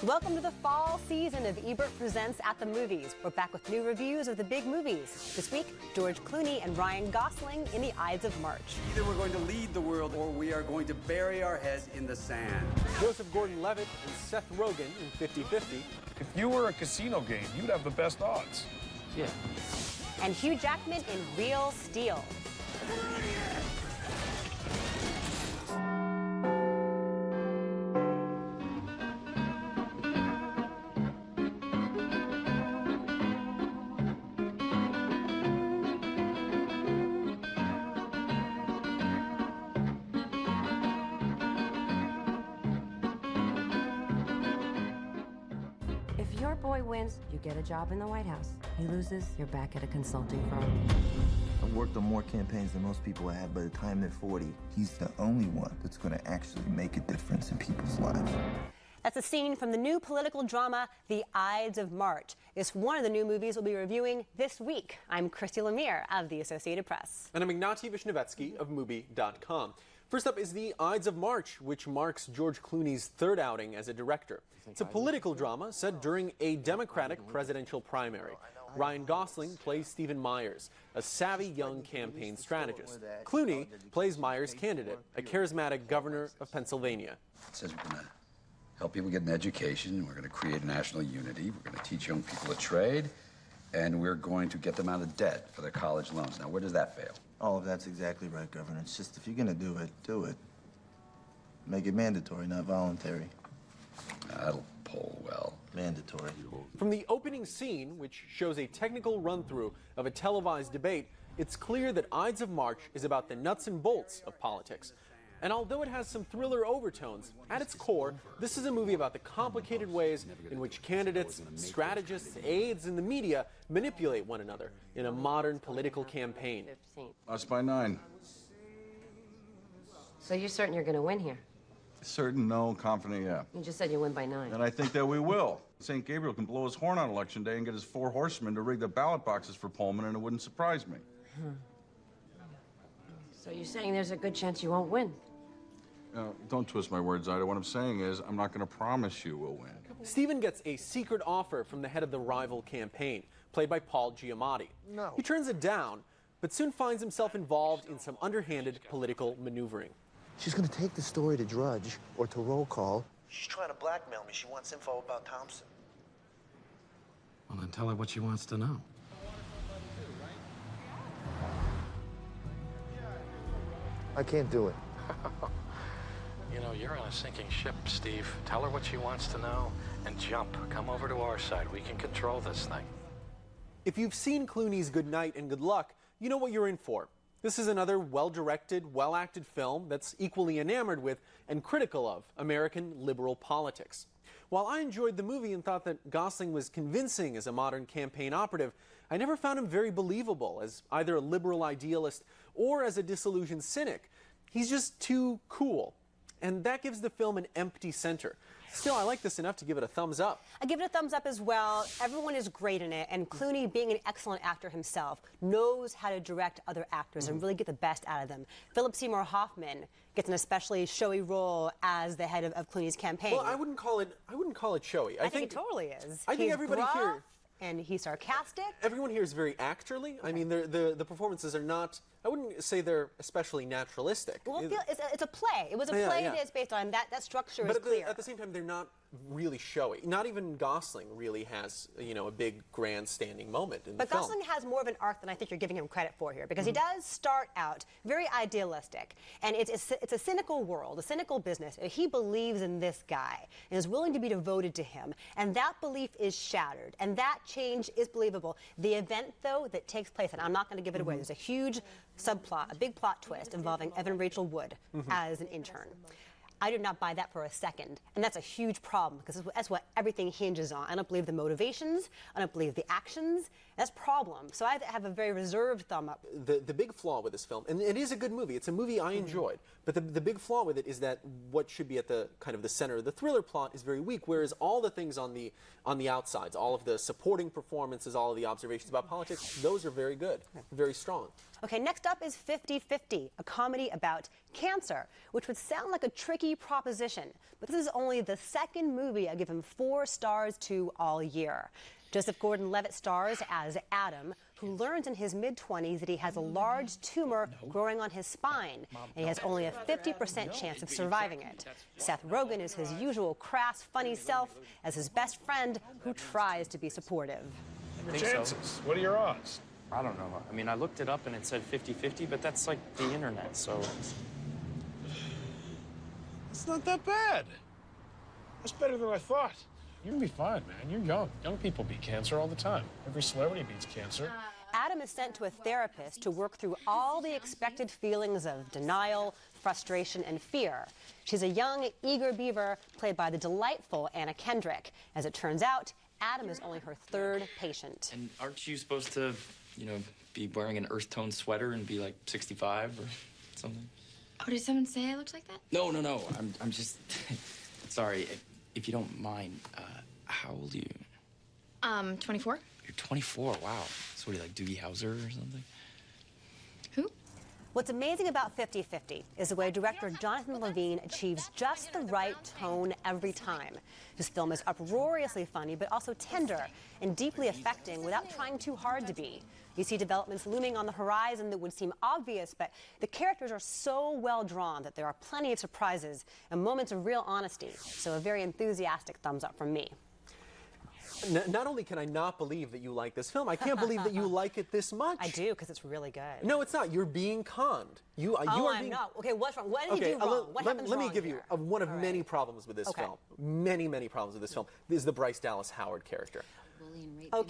Welcome to the fall season of Ebert Presents at the Movies. We're back with new reviews of the big movies. This week, George Clooney and Ryan Gosling in the Ides of March. Either we're going to lead the world or we are going to bury our heads in the sand. Joseph Gordon-Levitt and Seth Rogen in 50-50. If you were a casino game, you'd have the best odds. Yeah. And Hugh Jackman in Real Steel. If your boy wins, you get a job in the White House. He loses, you're back at a consulting firm. I've worked on more campaigns than most people have. By the time they're 40, he's the only one that's going to actually make a difference in people's lives. That's a scene from the new political drama, The Ides of March. It's one of the new movies we'll be reviewing this week. I'm Christy Lemire of the Associated Press. And I'm Ignatiy Vishnevetsky of Mubi.com. First up is The Ides of March, which marks George Clooney's third outing as a director. It's a political drama set during a Democratic presidential primary. Ryan Gosling plays Stephen Myers, a savvy young campaign strategist. Clooney plays Myers' candidate, a charismatic governor of Pennsylvania. It says we're going to help people get an education, we're going to create national unity, we're going to teach young people a trade, and we're going to get them out of debt for their college loans. Now, where does that fail? All of that's exactly right, Governor. It's just if you're going to do it, do it. Make it mandatory, not voluntary. That'll poll well. Mandatory. From the opening scene, which shows a technical run-through of a televised debate, it's clear that Ides of March is about the nuts and bolts of politics. And although it has some thriller overtones, at its core, this is a movie about the complicated ways in which candidates, strategists, aides, and the media manipulate one another in a modern political campaign. Lost by 9. So you're certain you're going to win here? Certain, no. Confident, yeah. You just said you win by 9. And I think that we will. St. Gabriel can blow his horn on Election Day and get his 4 horsemen to rig the ballot boxes for Pullman, and it wouldn't surprise me. So you're saying there's a good chance you won't win? Don't twist my words, Ida. What I'm saying is I'm not going to promise you we'll win. Stephen gets a secret offer from the head of the rival campaign, played by Paul Giamatti. No. He turns it down, but soon finds himself involved in some underhanded political maneuvering. She's going to take the story to Drudge or to Roll Call. She's trying to blackmail me. She wants info about Thompson. Well, then tell her what she wants to know. I can't do it. You know, you're on a sinking ship, Steve. Tell her what she wants to know and jump. Come over to our side. We can control this thing. If you've seen Clooney's Good Night and Good Luck, you know what you're in for. This is another well-directed, well-acted film that's equally enamored with and critical of American liberal politics. While I enjoyed the movie and thought that Gosling was convincing as a modern campaign operative, I never found him very believable as either a liberal idealist or as a disillusioned cynic. He's just too cool. And that gives the film an empty center. Still, I like this enough to give it a thumbs up. I give it a thumbs up as well. Everyone is great in it, and Clooney, being an excellent actor himself, knows how to direct other actors and really get the best out of them. Philip Seymour Hoffman gets an especially showy role as the head of Clooney's campaign. Well, I wouldn't call it showy. I think it totally is. I think everybody here, and he's sarcastic. Everyone here is very actorly. I mean, the performances are not. I wouldn't say they're especially naturalistic. Well, it's a play. It was a play that is based on that structure is clear. But at the same time, they're not really showy. Not even Gosling really has, a big grandstanding moment in the film. But Gosling has more of an arc than I think you're giving him credit for here, because he does start out very idealistic, and it's a cynical world, a cynical business. He believes in this guy and is willing to be devoted to him, and that belief is shattered, and that change is believable. The event, though, that takes place, and I'm not going to give it away, there's a huge subplot, a big plot twist involving Evan Rachel Wood as an intern. I did not buy that for a second, and that's a huge problem because that's what everything hinges on. I don't believe the motivations, I don't believe the actions. That's a problem. So I have a very reserved thumb up. The big flaw with this film, and it is a good movie, it's a movie I enjoyed, but the big flaw with it is that what should be at the kind of the center of the thriller plot is very weak, whereas all the things on the outsides, all of the supporting performances, all of the observations about politics, those are very good, very strong. Okay, next up is 50-50, a comedy about cancer, which would sound like a tricky marquee proposition, but this is only the second movie I give him 4 stars to all year. Joseph Gordon-Levitt stars as Adam, who learns in his mid-20s that he has a large tumor growing on his spine, and he has only a 50% chance of surviving it. Seth Rogen is his usual crass, funny self as his best friend who tries to be supportive. Your chances. What are your odds? I don't know. I mean, I looked it up and it said 50-50, but that's like the internet, so... It's not that bad. That's better than I thought. You're gonna be fine, man. You're young. Young people beat cancer all the time. Every celebrity beats cancer. Adam is sent to a therapist to work through all the expected feelings of denial, frustration, and fear. She's a young, eager beaver played by the delightful Anna Kendrick. As it turns out, Adam is only her 3rd patient. And aren't you supposed to, you know, be wearing an earth tone sweater and be like 65 or something? Oh, did someone say I looked like that? No. I'm just... Sorry, if you don't mind, how old are you? 24. You're 24, wow. So what are you, like Doogie Howser or something? Who? What's amazing about 50-50 is the way director Jonathan Levine achieves just the right tone every time. This film is uproariously funny, but also tender and deeply affecting without trying too hard to be. You see developments looming on the horizon that would seem obvious, but the characters are so well drawn that there are plenty of surprises and moments of real honesty. So a very enthusiastic thumbs up from me. Not only can I not believe that you like this film, I can't believe that you like it this much. I do, because it's really good. No, it's not. You're being conned. You are I'm being... not. Okay, what's wrong? What did he do wrong? What happens let me wrong give here? you one of many problems with this film. Many problems with this film. This is the Bryce Dallas Howard character.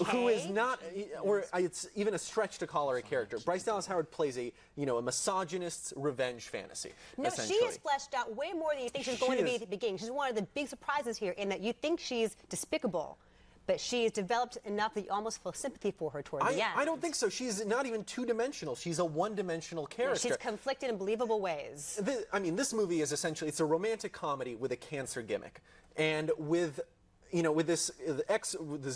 Who is not, or it's even a stretch to call her a character. Bryce Dallas Howard plays a misogynist's revenge fantasy. No, she is fleshed out way more than you think she's going to be at the beginning. She's one of the big surprises here in that you think she's despicable, but she's developed enough that you almost feel sympathy for her toward the end. I don't think so. She's not even 2-dimensional. She's a 1-dimensional character. Yeah, she's conflicted in believable ways. This movie is essentially, it's a romantic comedy with a cancer gimmick. And with this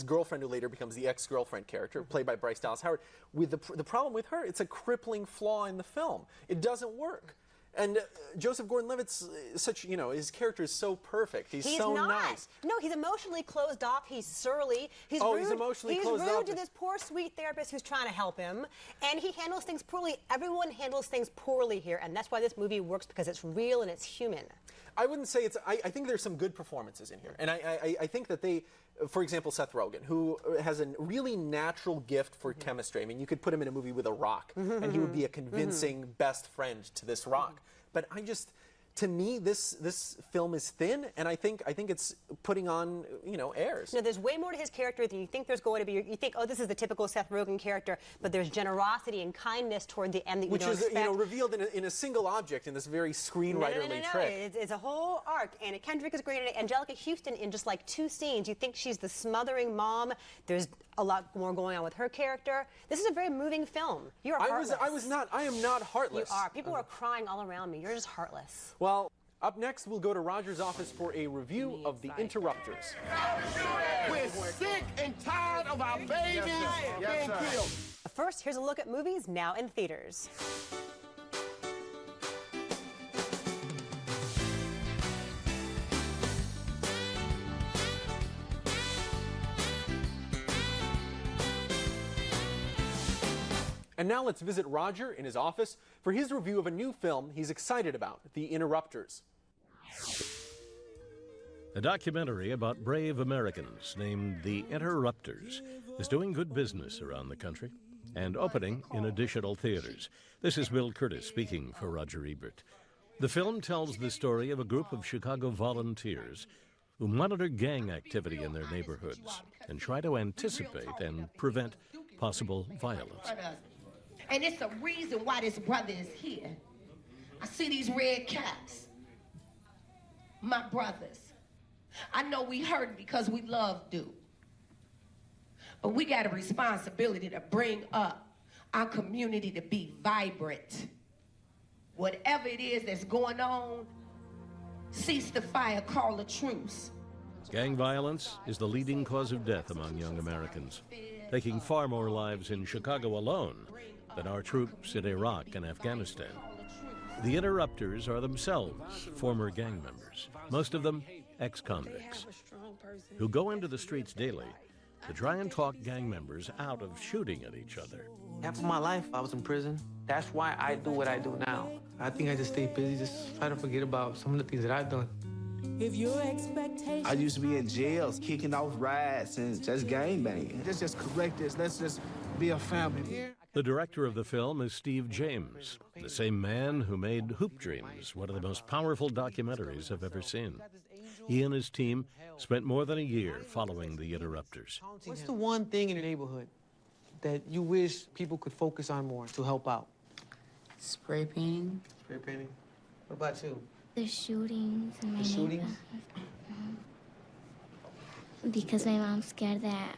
girlfriend who later becomes the ex-girlfriend character, played by Bryce Dallas Howard, with the problem with her, it's a crippling flaw in the film. It doesn't work. And Joseph Gordon-Levitt's his character is so perfect. He's so nice. No, he's emotionally closed off. He's surly. He's rude. He's emotionally closed off. He's rude to this poor, sweet therapist who's trying to help him. And he handles things poorly. Everyone handles things poorly here. And that's why this movie works, because it's real and it's human. I wouldn't say it's... I think there's some good performances in here. And I think that they... For example, Seth Rogen, who has a really natural gift for chemistry. I mean, you could put him in a movie with a rock, and he would be a convincing best friend to this rock. But to me, this film is thin, and I think it's putting on, airs. No, there's way more to his character than you think there's going to be. You think, oh, this is the typical Seth Rogen character, but there's generosity and kindness toward the end that you don't expect. Which is, revealed in a single object in this very screenwriterly trick. It's a whole arc. Anna Kendrick is great in it. Angelica Houston in just like 2 scenes. You think she's the smothering mom. There's a lot more going on with her character. This is a very moving film. You're heartless. I am not heartless. You are. People are crying all around me. You're just heartless. Well, up next, we'll go to Roger's office for a review of The Interrupters. We're sick and tired of our babies being killed. First, here's a look at movies now in theaters. And now let's visit Roger in his office for his review of a new film he's excited about, The Interrupters. A documentary about brave Americans named The Interrupters is doing good business around the country and opening in additional theaters. This is Bill Curtis speaking for Roger Ebert. The film tells the story of a group of Chicago volunteers who monitor gang activity in their neighborhoods and try to anticipate and prevent possible violence. And it's a reason why this brother is here. I see these red caps. My brothers. I know we hurt because we love dude. But we got a responsibility to bring up our community to be vibrant. Whatever it is that's going on, cease the fire, call a truce. Gang violence is the leading cause of death among young Americans, taking far more lives in Chicago alone than our troops in Iraq and Afghanistan. The interrupters are themselves former gang members, most of them ex-convicts, who go into the streets daily to try and talk gang members out of shooting at each other. Half of my life, I was in prison. That's why I do what I do now. I think I just stay busy, just try to forget about some of the things that I've done. If your expectations... I used to be in jails, kicking off riots and just gangbanging. Let's just correct this. Let's just be a family. The director of the film is Steve James, the same man who made Hoop Dreams, one of the most powerful documentaries I've ever seen. He and his team spent more than a year following the interrupters. What's the one thing in the neighborhood that you wish people could focus on more to help out? Spray painting. Spray painting. What about you? The shootings in my The shootings? Because my mom's scared that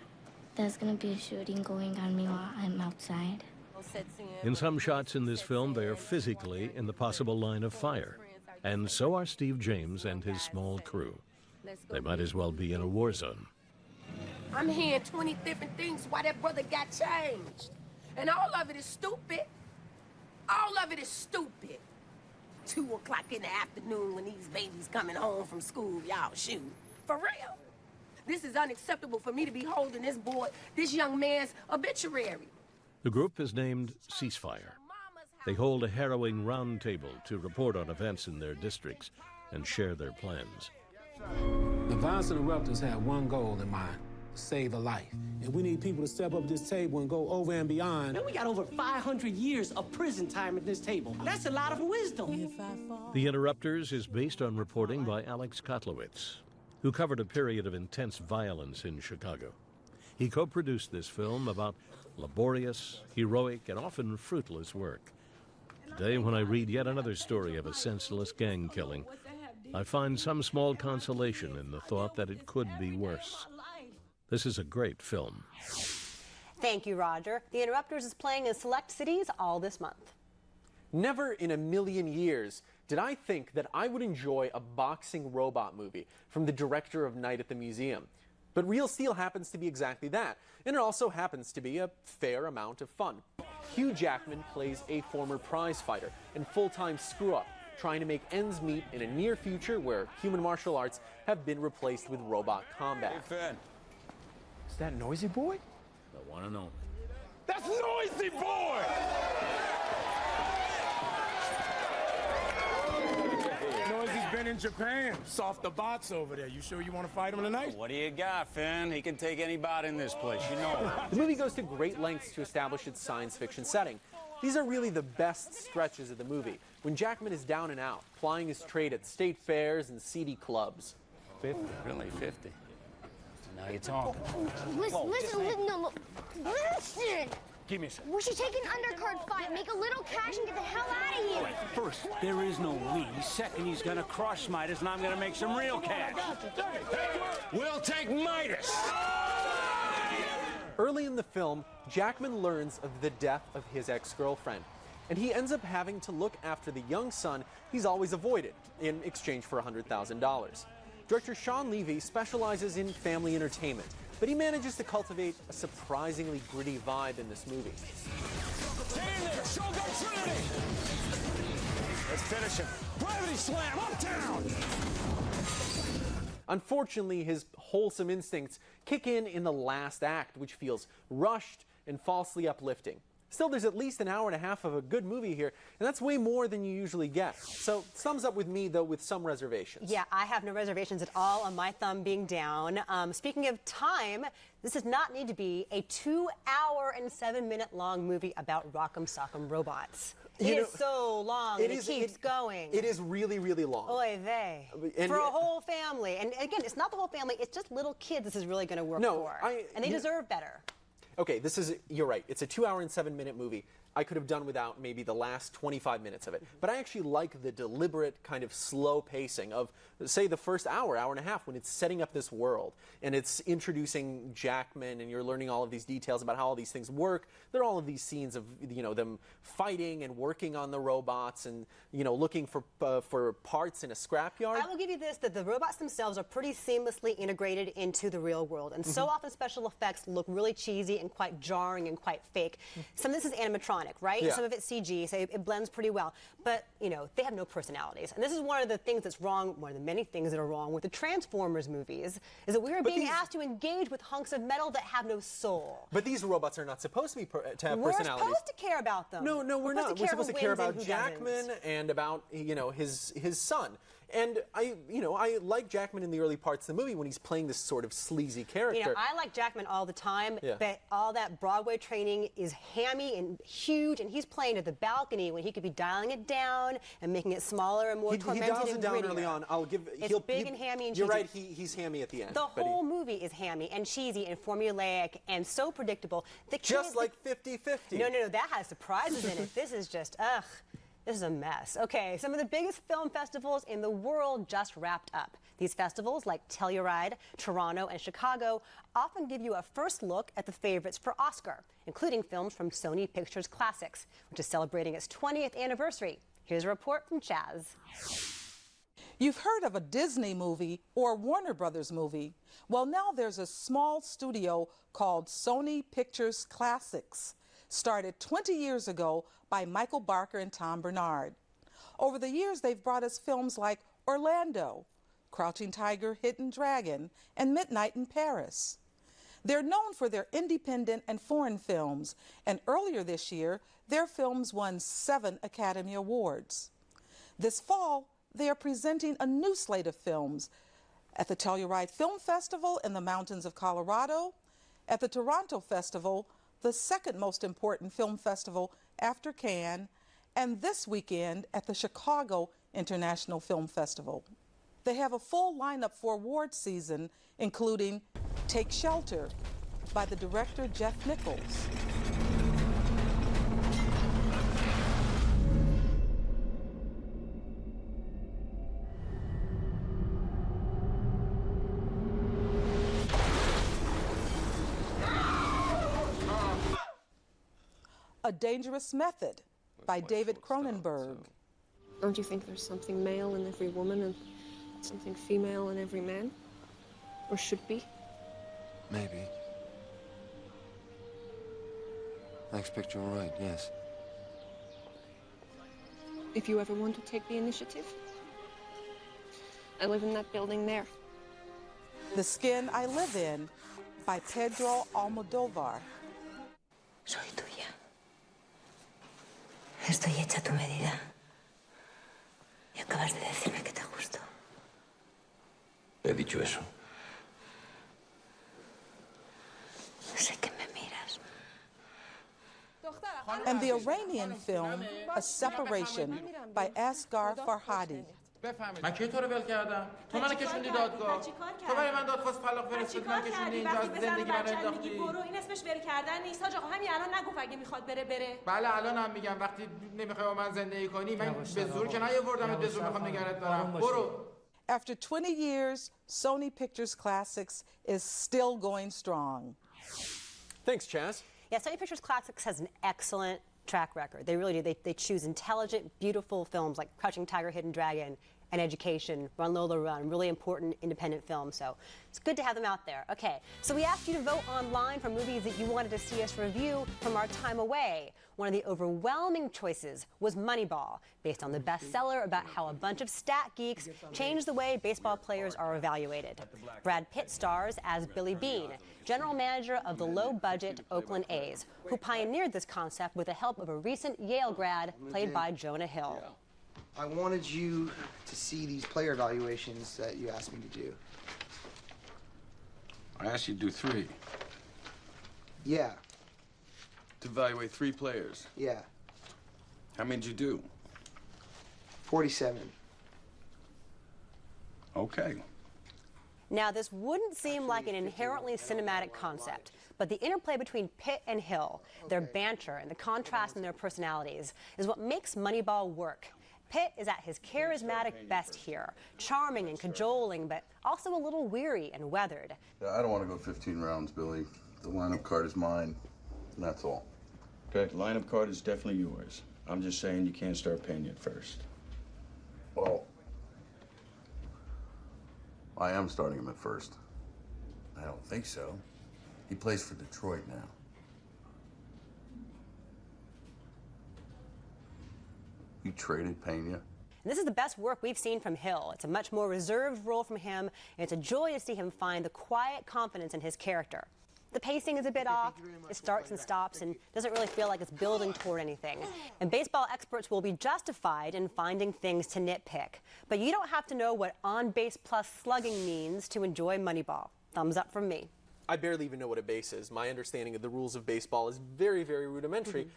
there's gonna be a shooting going on me while I'm outside. In some shots in this film, they are physically in the possible line of fire. And so are Steve James and his small crew. They might as well be in a war zone. I'm hearing 20 different things why that brother got changed. And all of it is stupid. All of it is stupid. 2 o'clock in the afternoon when these babies coming home from school, y'all shoot. For real. This is unacceptable for me to be holding this boy, this young man's obituary. The group is named Ceasefire. They hold a harrowing roundtable to report on events in their districts and share their plans. The violence interrupters have one goal in mind: save a life. And we need people to step up at this table and go over and beyond. Man, we got over 500 years of prison time at this table. That's a lot of wisdom. The Interrupters is based on reporting by Alex Kotlowitz, who covered a period of intense violence in Chicago. He co-produced this film about laborious, heroic, and often fruitless work. Today, when I read yet another story of a senseless gang killing, I find some small consolation in the thought that it could be worse. This is a great film. Thank you, Roger. The Interrupters is playing in select cities all this month. Never in a million years did I think that I would enjoy a boxing robot movie from the director of Night at the Museum. But Real Steel happens to be exactly that, and it also happens to be a fair amount of fun. Hugh Jackman plays a former prize fighter and full-time screw-up, trying to make ends meet in a near future where human martial arts have been replaced with robot combat. Hey, Finn. Is that Noisy Boy? The one and only. That's Noisy Boy! Noisy's been in Japan. Soft the bots over there. You sure you want to fight him tonight? What do you got, Finn? He can take any bot in this place, you know. The movie goes to great lengths to establish its science fiction setting. These are really the best stretches of the movie, when Jackman is down and out, plying his trade at state fairs and seedy clubs. 50? Really, 50? Now you're talking. Listen. Give me a second. We should take an undercard fight, make a little cash, and get the hell out of here. First, there is no we. Second, he's gonna crush Midas, and I'm gonna make some real cash. We'll take Midas! Early in the film, Jackman learns of the death of his ex-girlfriend, and he ends up having to look after the young son he's always avoided in exchange for $100,000. Director Sean Levy specializes in family entertainment, but he manages to cultivate a surprisingly gritty vibe in this movie. Get in there! Shogun Trinity! Let's finish him. Gravity slam! Uptown! Unfortunately, his wholesome instincts kick in the last act, which feels rushed and falsely uplifting. Still, there's at least an hour and a half of a good movie here, and that's way more than you usually get. So, thumbs up with me, though, with some reservations. Yeah, I have no reservations at all on my thumb being down. Speaking of time, this does not need to be a 2 hour and 7 minute long movie about Rock'em Sock'em robots. It is so long, and it keeps going. It is really, really long. Oy vey. For a whole family. And again, it's not the whole family, it's just little kids this is really going to work for. And they deserve better. Okay, you're right. It's a 2 hour and 7 minute movie. I could have done without maybe the last 25 minutes of it. But I actually like the deliberate kind of slow pacing of, say, the first hour and a half when it's setting up this world and it's introducing Jackman and you're learning all of these details about how all these things work. There are all of these scenes of, them fighting and working on the robots and, looking for parts in a scrapyard. I will give you this, that the robots themselves are pretty seamlessly integrated into the real world. And so often special effects look really cheesy and quite jarring and quite fake. Some of this is animatronic. animatronic, right? Yeah. Some of it's CG, so it blends pretty well. But, you know, they have no personalities. And this is one of the things that's wrong, one of the many things that are wrong with the Transformers movies, is that we are being asked to engage with hunks of metal that have no soul. But these robots are not supposed to be to have We're personalities. supposed to care about them. No, we're not. We're supposed to care about Jackman Jackman and about, you know, his son. And I like Jackman in the early parts of the movie when he's playing this sort of sleazy character. You know, I like Jackman all the time, but all that Broadway training is hammy and huge, and he's playing at the balcony when he could be dialing it down and making it smaller and more tormented. He dials it down grittier. early on. It's big and hammy and cheesy. You're right. He's hammy at the end. The whole movie is hammy and cheesy and formulaic and so predictable. Just like 50-50. No, that has surprises in it. This is just, this is a mess. Okay, some of the biggest film festivals in the world just wrapped up. These festivals, like Telluride, Toronto, and Chicago, often give you a first look at the favorites for Oscar, including films from Sony Pictures Classics, which is celebrating its 20th anniversary. Here's a report from Chaz. You've heard of a Disney movie or Warner Brothers movie. Well, now there's a small studio called Sony Pictures Classics, started 20 years ago by Michael Barker and Tom Bernard. Over the years, they've brought us films like Orlando, Crouching Tiger, Hidden Dragon, and Midnight in Paris. They're known for their independent and foreign films, and earlier this year, their films won 7 Academy Awards. This fall, they are presenting a new slate of films at the Telluride Film Festival in the mountains of Colorado, at the Toronto Festival, the second most important film festival after Cannes, and this weekend at the Chicago International Film Festival. They have a full lineup for award season, including Take Shelter by the director Jeff Nichols. A Dangerous Method by David Cronenberg. Don't you think there's something male in every woman and something female in every man? Or should be? Maybe. I expect you're right, yes. If you ever want to take the initiative, I live in that building there. The Skin I Live In by Pedro Almodovar. Soy tuya. Estoy hecha a tu medida. Y acabas de decirme que te gusto. He dicho eso. Sé que me miras. And the Iranian film, A Separation by Asghar Farhadi. من کی تو رو ول کردم؟ تو منو کشوندی دادگاه. تو برای من دادخواست طلاق فرستادی، من کشوندی اینجا از زندگی من انداختی. برو این اسمش ول کردن نیست. حاج آقا همین الان نگفت اگه میخواد بره. بله الان هم میگم وقتی نمیخوای با من زندگی کنی من به زور که نیاوردمت، به زور میخوام نگرت دارم. برو. After 20 years, Sony Pictures Classics is still going strong. Thanks, Chaz. Yeah, Sony Pictures Classics has an excellent track record. They really do. They choose intelligent, beautiful films like Crouching Tiger, Hidden Dragon, and Education, Run Lola Run, really important independent films. So it's good to have them out there. Okay, so we asked you to vote online for movies that you wanted to see us review from our time away. One of the overwhelming choices was Moneyball, based on the bestseller about how a bunch of stat geeks changed the way baseball players are evaluated. Brad Pitt stars as Billy Beane, general manager of the low-budget Oakland A's, who pioneered this concept with the help of a recent Yale grad played by Jonah Hill. I wanted you to see these player evaluations that you asked me to do. I asked you to do 3. Yeah. To evaluate 3 players. Yeah. How many did you do? 47. Okay. Now, this wouldn't seem like an inherently cinematic concept, but the interplay between Pitt and Hill, their banter, and the contrast in their personalities is what makes Moneyball work. Pitt is at his charismatic best here, charming and cajoling, but also a little weary and weathered. Yeah, I don't want to go 15 rounds, Billy. The lineup card is mine, and that's all. Okay, the lineup card is definitely yours. I'm just saying you can't start paying it first. Well, I am starting him at first. I don't think so. He plays for Detroit now. You traded Pena. And this is the best work we've seen from Hill. It's a much more reserved role from him, and it's a joy to see him find the quiet confidence in his character. The pacing is a bit off. It starts and stops and doesn't really feel like it's building toward anything. And baseball experts will be justified in finding things to nitpick. But you don't have to know what on-base plus slugging means to enjoy Moneyball. Thumbs up from me. I barely even know what a base is. My understanding of the rules of baseball is very, very rudimentary.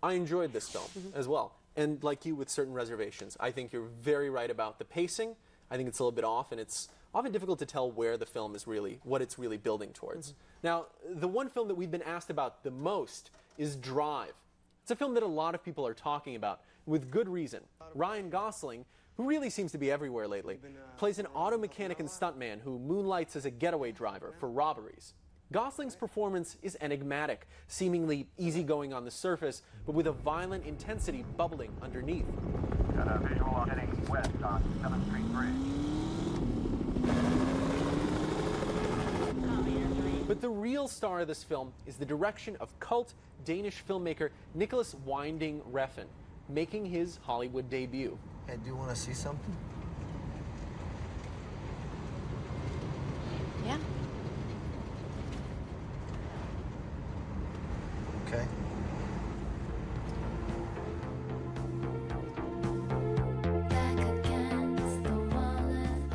I enjoyed this film as well. And like you, with certain reservations. I think you're very right about the pacing. I think it's a little bit off, and it's often difficult to tell where the film is really, what it's really building towards. Now, the one film that we've been asked about the most is Drive. It's a film that a lot of people are talking about, with good reason. Ryan Gosling, who really seems to be everywhere lately, plays an auto mechanic and stuntman who moonlights as a getaway driver for robberies. Gosling's performance is enigmatic, seemingly easygoing on the surface, but with a violent intensity bubbling underneath. Got a visual heading west on 7th Street Bridge. But the real star of this film is the direction of cult Danish filmmaker Nicholas Winding Refn, making his Hollywood debut. Hey, do you want to see something? Yeah. Okay.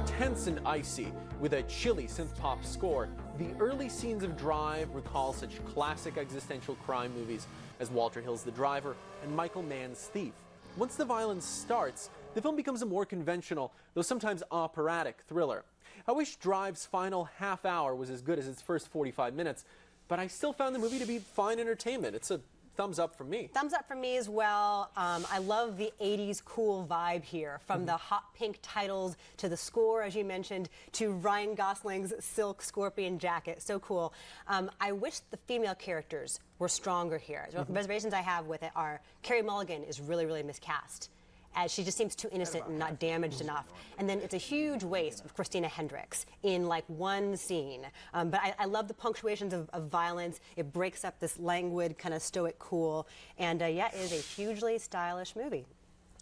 Tense and icy, with a chilly synth-pop score, the early scenes of Drive recall such classic existential crime movies as Walter Hill's The Driver and Michael Mann's Thief. Once the violence starts, the film becomes a more conventional, though sometimes operatic, thriller. I wish Drive's final half hour was as good as its first 45 minutes, but I still found the movie to be fine entertainment. It's a thumbs up from me. Thumbs up from me as well. I love the 80s cool vibe here, from the hot pink titles to the score, as you mentioned, to Ryan Gosling's silk scorpion jacket. So cool. I wish the female characters were stronger here. The reservations I have with it are Carey Mulligan is really, really miscast, as she just seems too innocent and not damaged enough. And then it's a huge waste of Christina Hendricks in like one scene. But I love the punctuations of violence. It breaks up this languid, kind of stoic cool. And yeah, it is a hugely stylish movie.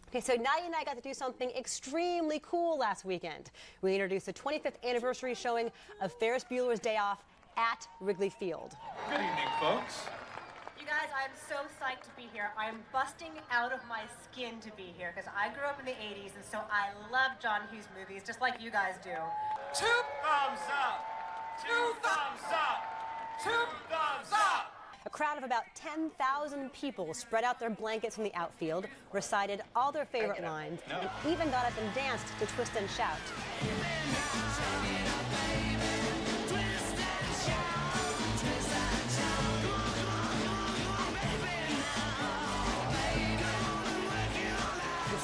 Okay, so Nadia and I got to do something extremely cool last weekend. We introduced the 25th anniversary showing of Ferris Bueller's Day Off at Wrigley Field. Good evening, folks. You guys, I am so psyched to be here. I am busting out of my skin to be here because I grew up in the 80s, and so I love John Hughes movies, just like you guys do. 2 thumbs up! 2 thumbs up! 2 thumbs up! A crowd of about 10,000 people spread out their blankets in the outfield, recited all their favorite lines, and even got up and danced to Twist and Shout.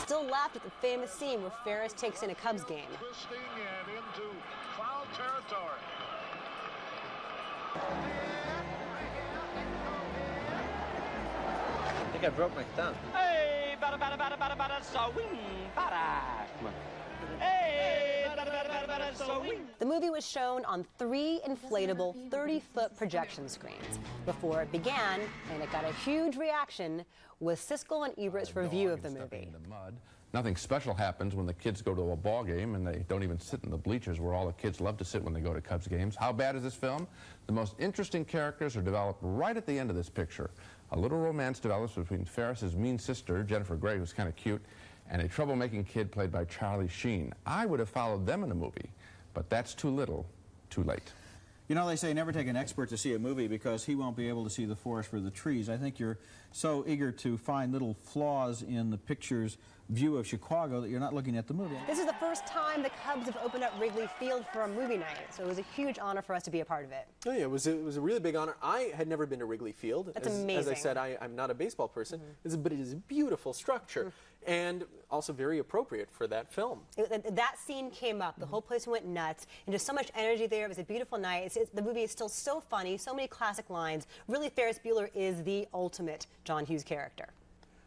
Still laughed at the famous scene where Ferris takes in a Cubs game. Twisting and into foul territory. I think I broke my thumb. Hey, bada bada bada bada bada, so wing, bada. Come on. Hey, bada bada bada bada, so wing. The movie was shown on 3 inflatable 30-foot projection screens. Before it began, and it got a huge reaction, was Siskel and Ebert's review of the movie. Nothing special happens when the kids go to a ball game and they don't even sit in the bleachers where all the kids love to sit when they go to Cubs games. How bad is this film? The most interesting characters are developed right at the end of this picture. A little romance develops between Ferris's mean sister, Jennifer Grey, who's kind of cute, and a troublemaking kid played by Charlie Sheen. I would have followed them in a movie, but that's too little, too late. You know, they say never take an expert to see a movie because he won't be able to see the forest for the trees. I think you're so eager to find little flaws in the picture's view of Chicago that you're not looking at the movie. This is the first time the Cubs have opened up Wrigley Field for a movie night, so it was a huge honor for us to be a part of it. Oh yeah, it was a really big honor. I had never been to Wrigley Field. That's as, amazing. As I said, I'm not a baseball person, but it is a beautiful structure and also very appropriate for that film. That scene came up, the whole place went nuts, and just so much energy there. It was a beautiful night. The movie is still so funny, so many classic lines. Really, Ferris Bueller is the ultimate John Hughes character.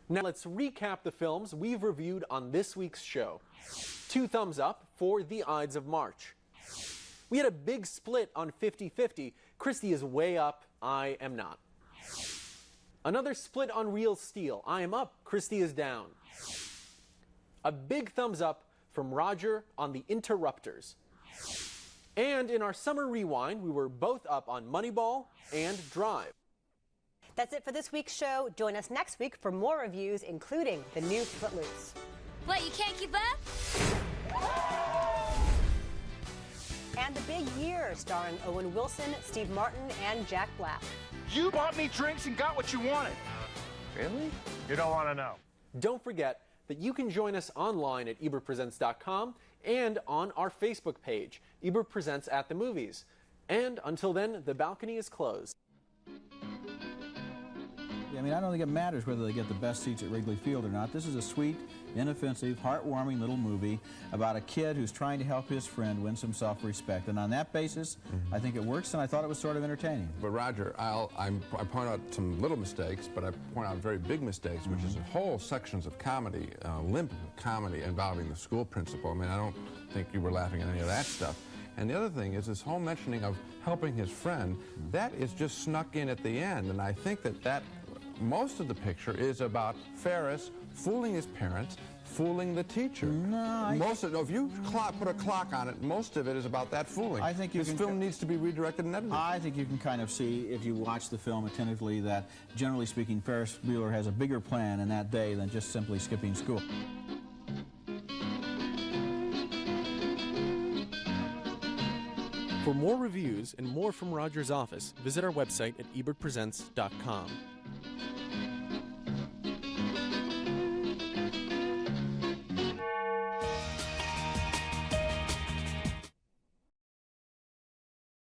Now let's recap the films we've reviewed on this week's show. 2 thumbs up for The Ides of March. We had a big split on 50-50. Christy is way up, I am not. Another split on Real Steel. I am up, Christy is down. A big thumbs up from Roger on The Interrupters. And in our summer rewind, we were both up on Moneyball and Drive. That's it for this week's show. Join us next week for more reviews, including the new Footloose. What, you can't keep up? And The Big Year, starring Owen Wilson, Steve Martin, and Jack Black. You bought me drinks and got what you wanted. Really? You don't want to know. Don't forget that you can join us online at ebertpresents.com and on our Facebook page, Ebert Presents at the Movies. And until then, the balcony is closed. I mean, I don't think it matters whether they get the best seats at Wrigley Field or not. This is a sweet, inoffensive, heartwarming little movie about a kid who's trying to help his friend win some self-respect. And on that basis, I think it works, and I thought it was sort of entertaining. But Roger, I point out some little mistakes, but I point out very big mistakes, which is whole sections of comedy, limp comedy involving the school principal. I mean, I don't think you were laughing at any of that stuff. And the other thing is this whole mentioning of helping his friend, that is just snuck in at the end, and I think that most of the picture is about Ferris fooling his parents, fooling the teacher. If you put a clock on it, most of it is about that fooling. I think this film needs to be redirected and edited. I think you can kind of see, if you watch the film attentively, that generally speaking, Ferris Bueller has a bigger plan in that day than just simply skipping school. For more reviews and more from Roger's office, visit our website at ebertpresents.com.